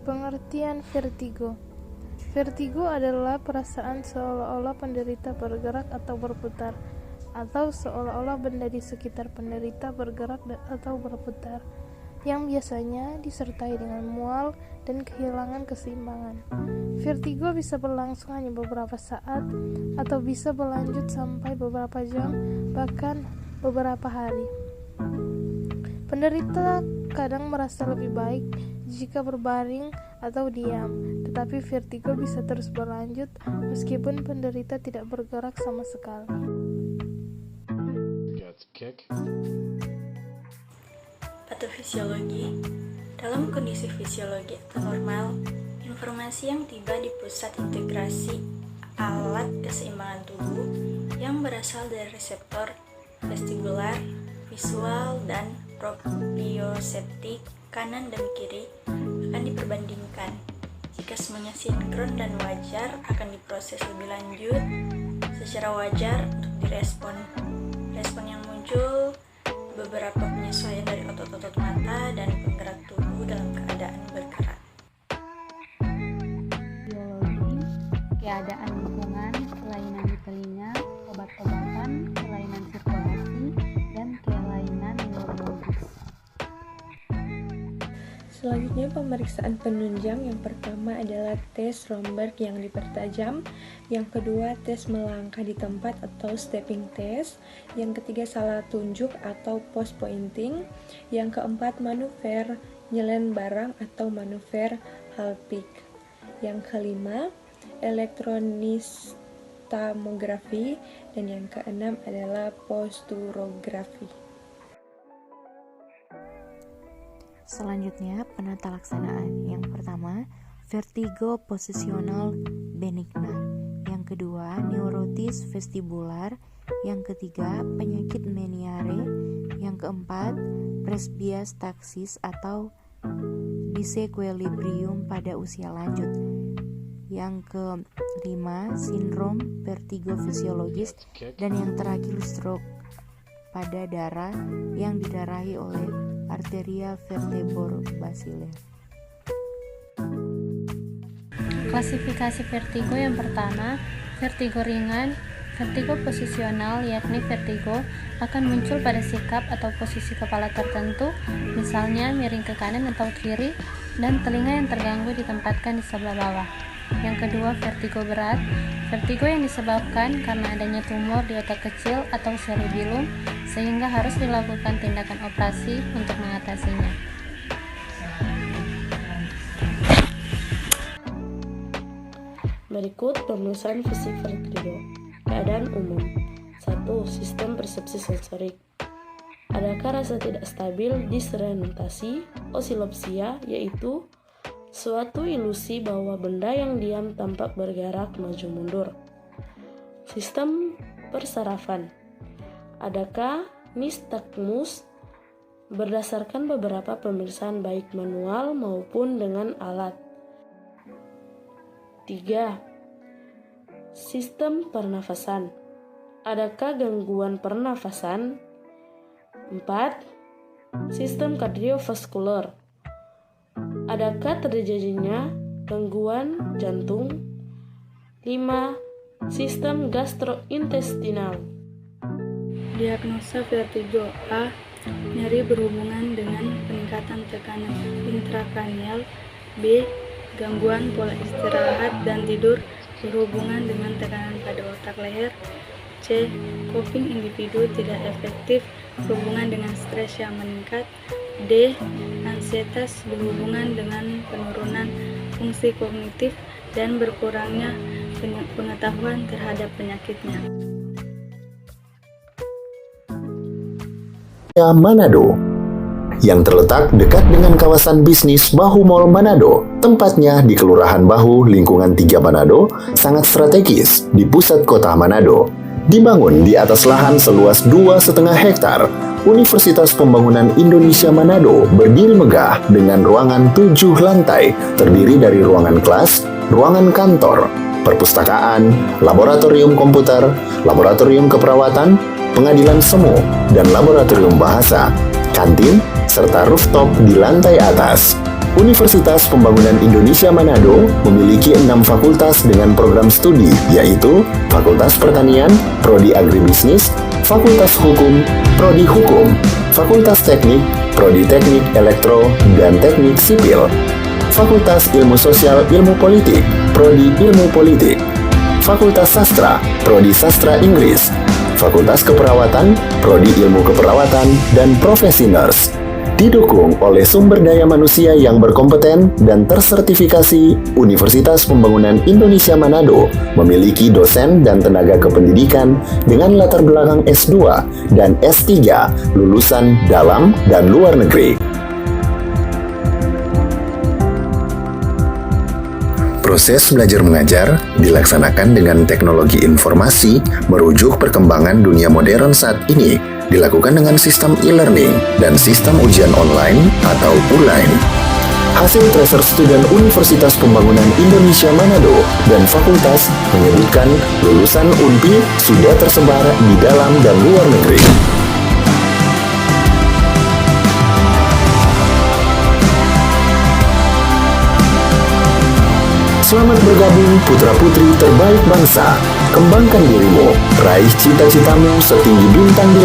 Pengertian vertigo. Vertigo adalah perasaan seolah-olah penderita bergerak atau berputar, atau seolah-olah benda di sekitar penderita bergerak atau berputar, yang biasanya disertai dengan mual dan kehilangan keseimbangan. Vertigo bisa berlangsung hanya beberapa saat atau bisa berlanjut sampai beberapa jam, bahkan beberapa hari. Penderita kadang merasa lebih baik jika berbaring atau diam, tetapi vertigo bisa terus berlanjut meskipun penderita tidak bergerak sama sekali. Patofisiologi. Dalam kondisi fisiologi atau normal, informasi yang tiba di pusat integrasi alat keseimbangan tubuh yang berasal dari reseptor vestibular, visual, dan proprioseptik kanan dan kiri akan diperbandingkan. Jika semuanya sinkron dan wajar, akan diproses lebih lanjut secara wajar untuk direspon. Respon yang muncul beberapa penyesuaian dari otot-otot mata dan penggerak tubuh dalam keadaan bergerak. Biologi, keadaan lingkungan, kelainan di telinga, obat-obatan, kelainan sirkulasi, dan kelainan neurologis. Selanjutnya pemeriksaan penunjang. Yang pertama adalah tes Romberg yang dipertajam, yang kedua tes melangkah di tempat atau stepping test, yang ketiga salah tunjuk atau post pointing, yang keempat manuver nyelen barang atau manuver Hall-Pike, yang kelima elektronistamografi, dan yang keenam adalah posturografi. Selanjutnya, penata laksanaan. Yang pertama, vertigo posisional benigna. Yang kedua, neurotis vestibular. Yang ketiga, penyakit Meniere. Yang keempat, presbyastaxis atau disequilibrium pada usia lanjut. Yang kelima, sindrom vertigo fisiologis. Dan yang terakhir, stroke pada darah yang didarahi oleh arteria vertebro-basilar. Klasifikasi vertigo yang pertama, vertigo ringan. Vertigo posisional, yakni vertigo akan muncul pada sikap atau posisi kepala tertentu, misalnya miring ke kanan atau kiri, dan telinga yang terganggu ditempatkan di sebelah bawah. Yang kedua, vertigo berat. Vertigo yang disebabkan karena adanya tumor di otak kecil atau cerebellum, sehingga harus dilakukan tindakan operasi untuk mengatasinya. Berikut pemeriksaan fisik vertigo. Keadaan umum. 1. Sistem persepsi sensorik. Adakah rasa tidak stabil, disorientasi, osilopsia, yaitu suatu ilusi bahwa benda yang diam tampak bergerak maju mundur. Sistem persarafan. Adakah nystagmus? Berdasarkan beberapa pemeriksaan baik manual maupun dengan alat. 3. Sistem pernafasan. Adakah gangguan pernafasan? 4. Sistem kardiovaskular. Adakah terjadinya gangguan jantung? 5. Sistem gastrointestinal. Diagnosa vertigo. A. Nyeri berhubungan dengan peningkatan tekanan intrakranial. B. Gangguan pola istirahat dan tidur berhubungan dengan tekanan pada otak leher. C. Coping individu tidak efektif berhubungan dengan stres yang meningkat. D. Ansietas berhubungan dengan penurunan fungsi kognitif dan berkurangnya pengetahuan terhadap penyakitnya. Manado, yang terletak dekat dengan kawasan bisnis Bahu Mall Manado. Tempatnya di Kelurahan Bahu, lingkungan 3 Manado, sangat strategis di pusat kota Manado. Dibangun di atas lahan seluas 2,5 hektar, Universitas Pembangunan Indonesia Manado berdiri megah dengan ruangan 7 lantai, terdiri dari ruangan kelas, ruangan kantor, perpustakaan, laboratorium komputer, laboratorium keperawatan, pengadilan semu, dan laboratorium bahasa, kantin, serta rooftop di lantai atas. Universitas Pembangunan Indonesia Manado memiliki 6 fakultas dengan program studi, yaitu Fakultas Pertanian, Prodi Agribisnis, Fakultas Hukum, Prodi Hukum, Fakultas Teknik, Prodi Teknik Elektro dan Teknik Sipil, Fakultas Ilmu Sosial Ilmu Politik, Prodi Ilmu Politik, Fakultas Sastra, Prodi Sastra Inggris, Fakultas Keperawatan, Prodi Ilmu Keperawatan, dan Profesi Nurse. Didukung oleh sumber daya manusia yang berkompeten dan tersertifikasi, Universitas Pembangunan Indonesia Manado memiliki dosen dan tenaga kependidikan dengan latar belakang S2 dan S3 lulusan dalam dan luar negeri. Proses belajar mengajar dilaksanakan dengan teknologi informasi merujuk perkembangan dunia modern saat ini, dilakukan dengan sistem e-learning dan sistem ujian online atau ULAIN. Hasil tracer student Universitas Pembangunan Indonesia Manado dan fakultas menyebutkan lulusan UNPI sudah tersebar di dalam dan luar negeri. Selamat bergabung putra-putri terbaik bangsa. Kembangkan dirimu, raih cita-citamu setinggi bintang di